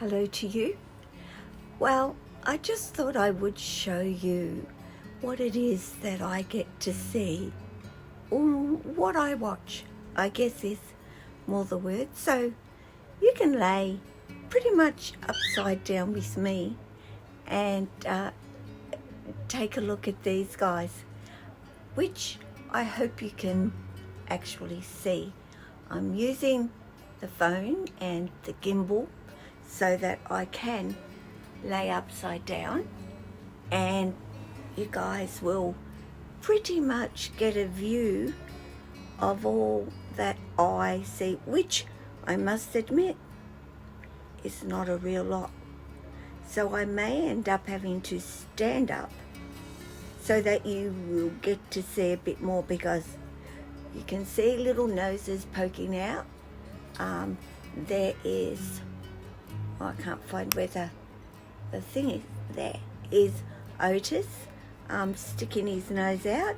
Hello to you. Well, I just thought I would show you what it is that I get to see, or what I watch, I guess is more the word. So you can lay pretty much upside down with me and take a look at these guys, which I hope you can actually see. I'm using the phone and the gimbal so that I can lay upside down, and you guys will pretty much get a view of all that I see, which I must admit is not a real lot. So I may end up having to stand up so that you will get to see a bit more, because you can see little noses poking out. There is, I can't find where the thing is. There is Otis sticking his nose out.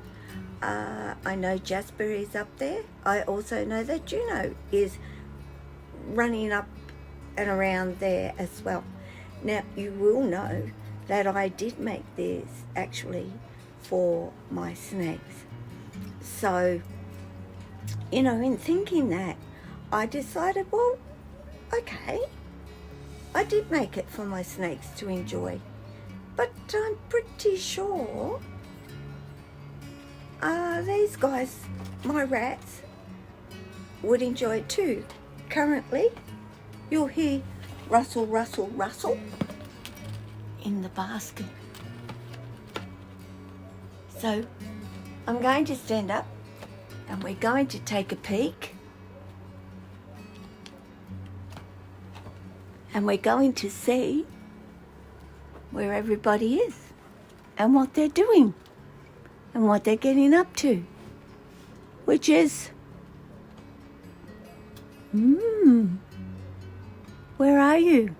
I know Jasper is up there. I also know that Juno is running up and around there as well. Now, you will know that I did make this actually for my snakes. So, in thinking that, I decided, well, okay, I did make it for my snakes to enjoy, but I'm pretty sure these guys, my rats, would enjoy it too. Currently, you'll hear rustle, rustle, rustle in the basket. So I'm going to stand up and we're going to take a peek. And we're going to see where everybody is and what they're doing and what they're getting up to, which is, where are you?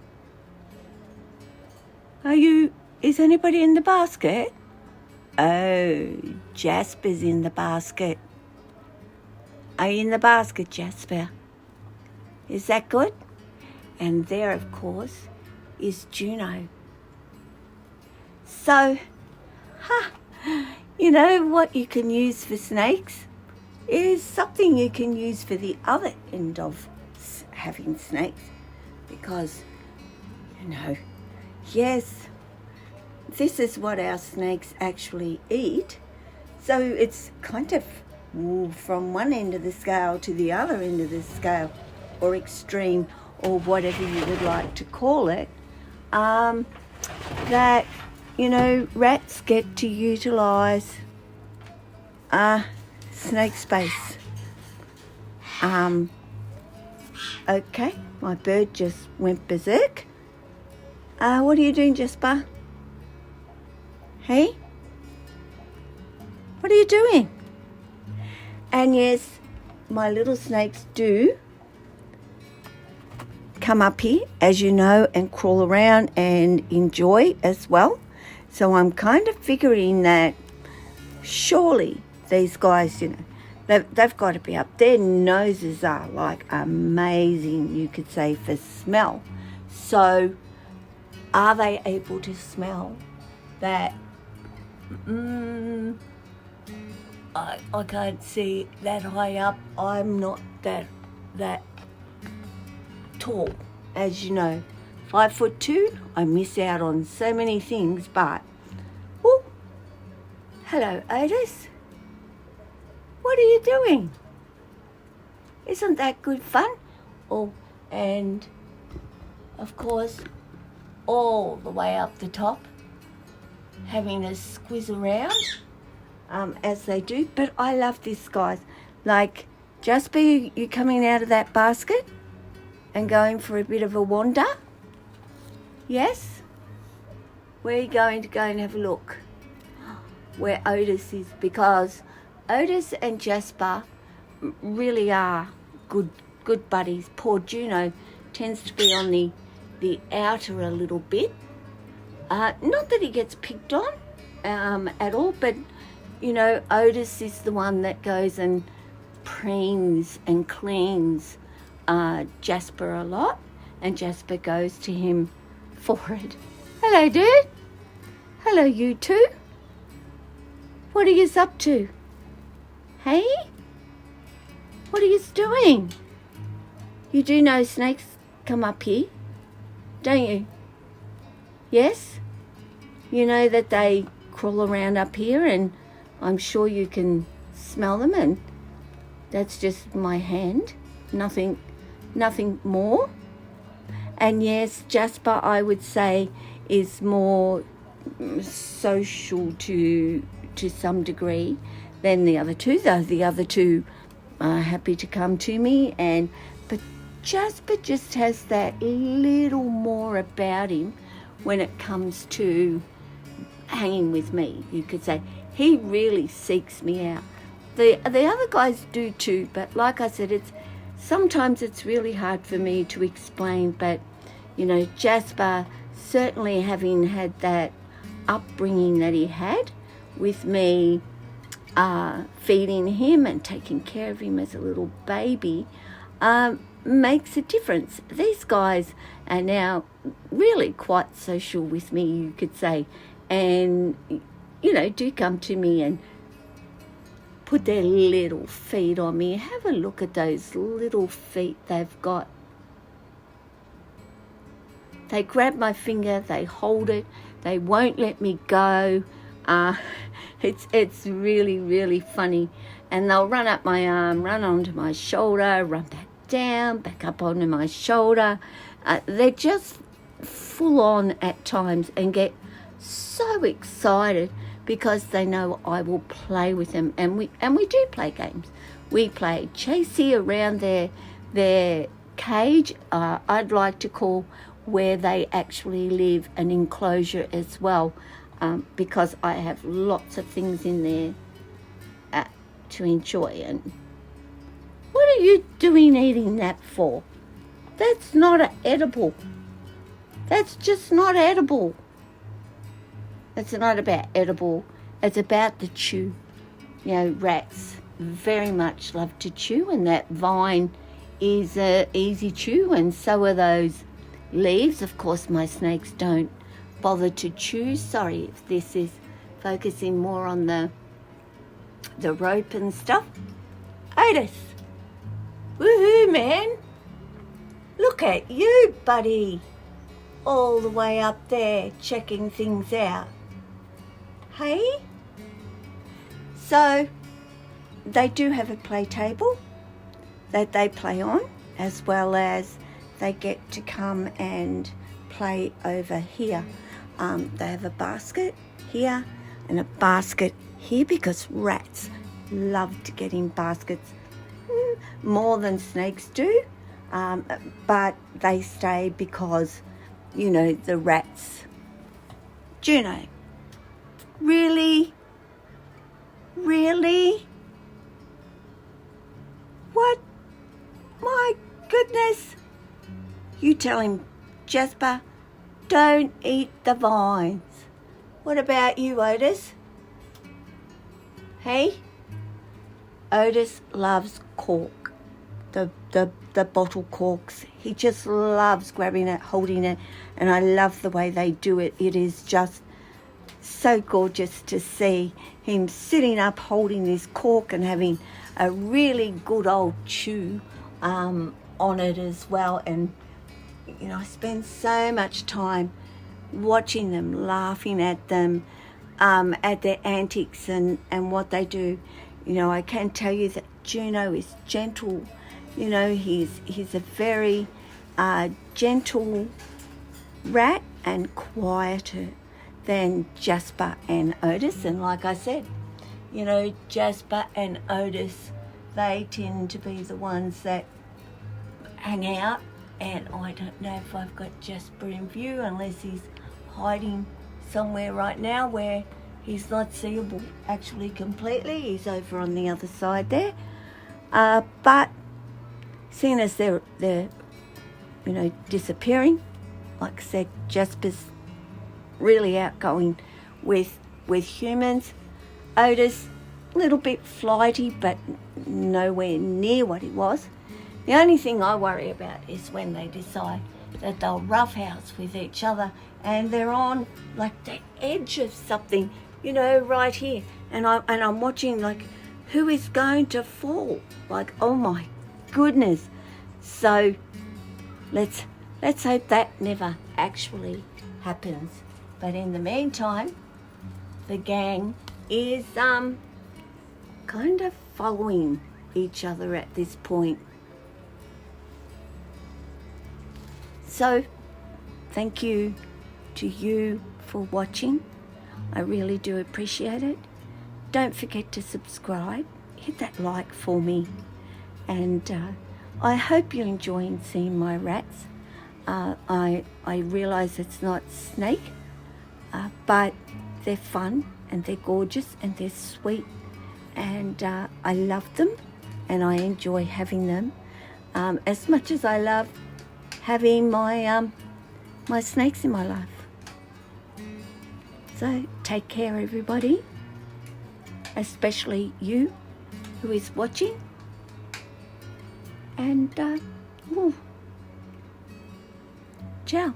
Is anybody in the basket? Oh, Jasper's in the basket. Are you in the basket, Jasper? Is that good? And there, of course, is Juno. So, what you can use for snakes is something you can use for the other end of having snakes. Because, yes, this is what our snakes actually eat. So it's kind of from one end of the scale to the other end of the scale, or extreme, or whatever you would like to call it, that, rats get to utilise snake space. Okay, my bird just went berserk. What are you doing, Jasper? Hey? What are you doing? And yes, my little snakes do come up here, as you know, and crawl around and enjoy as well. So I'm kind of figuring that surely these guys, they've got to be up. Their noses are like amazing, you could say, for smell. So are they able to smell that? I can't see that high up. I'm not that tall, as you know. 5'2". I miss out on so many things, but hello, Otis. What are you doing? Isn't that good fun? Oh, and of course, all the way up the top, having a squiz around, as they do. But I love this, guys. Like, Jasper, you coming out of that basket and going for a bit of a wander? Yes? Where are you going to go and have a look? Where Otis is, because Otis and Jasper really are good buddies. Poor Juno tends to be on the outer a little bit. Not that he gets picked on at all, but Otis is the one that goes and preens and cleans Jasper a lot, And Jasper goes to him for it. Hello, dude. Hello, you two. What are you up to? Hey? What are you doing? You do know snakes come up here, don't you? Yes? You know that they crawl around up here, and I'm sure you can smell them, and that's just my hand. Nothing more. And yes, Jasper, I would say, is more social to some degree than the other two, though the other two are happy to come to me, but Jasper just has that little more about him when it comes to hanging with me. You could say he really seeks me out. The other guys do too, but like I said, sometimes it's really hard for me to explain. But you know, Jasper, certainly having had that upbringing that he had with me, feeding him and taking care of him as a little baby, makes a difference. These guys are now really quite social with me, you could say, and you know, do come to me and put their little feet on me. Have a look at those little feet they've got. They grab my finger, they hold it, they won't let me go. It's really, really funny. And they'll run up my arm, run onto my shoulder, run back down, back up onto my shoulder. They're just full on at times and get so excited because they know I will play with them. And we do play games. We play chasey around their cage. I'd like to call where they actually live an enclosure as well, because I have lots of things in there to enjoy. And what are you doing eating that for? That's not edible. That's just not edible. It's not about edible. It's about the chew. You know, rats very much love to chew, and that vine is a easy chew, and so are those leaves. Of course, my snakes don't bother to chew. Sorry if this is focusing more on the rope and stuff. Otis, woohoo, man. Look at you, buddy. All the way up there checking things out. Hey? So, they do have a play table that they play on, as well as they get to come and play over here. They have a basket here and a basket here because rats love to get in baskets more than snakes do. But they stay because, you know, the rats. Juno, really? Really? What? My goodness. You tell him, Jasper, don't eat the vines. What about you, Otis? Hey? Otis loves cork, the bottle corks. He just loves grabbing it, holding it, and I love the way they do it. It is just so gorgeous to see him sitting up holding this cork and having a really good old chew on it as well. And you know, I spend so much time watching them, laughing at them, at their antics and what they do. You know, I can tell you that Juno is gentle. You know, he's a very gentle rat and quieter than Jasper and Otis. And like I said, you know, Jasper and Otis, they tend to be the ones that hang out. And I don't know if I've got Jasper in view, unless he's hiding somewhere right now where he's not seeable actually completely. He's over on the other side there. But seeing as they're you know, disappearing, like I said, Jasper's really outgoing with humans. Otis, a little bit flighty, but nowhere near what he was. The only thing I worry about is when they decide that they'll roughhouse with each other, and they're on like the edge of something, you know, right here. And I'm watching like who is going to fall. Like, oh my goodness. So let's hope that never actually happens. But in the meantime, the gang is kind of following each other at this point. So thank you to you for watching. I really do appreciate it. Don't forget to subscribe, hit that like for me, and I hope you're enjoying seeing my rats. I realise it's not snake, but they're fun and they're gorgeous and they're sweet, and I love them and I enjoy having them as much as I love having my my snakes in my life. So take care, everybody, especially you who is watching, and ciao.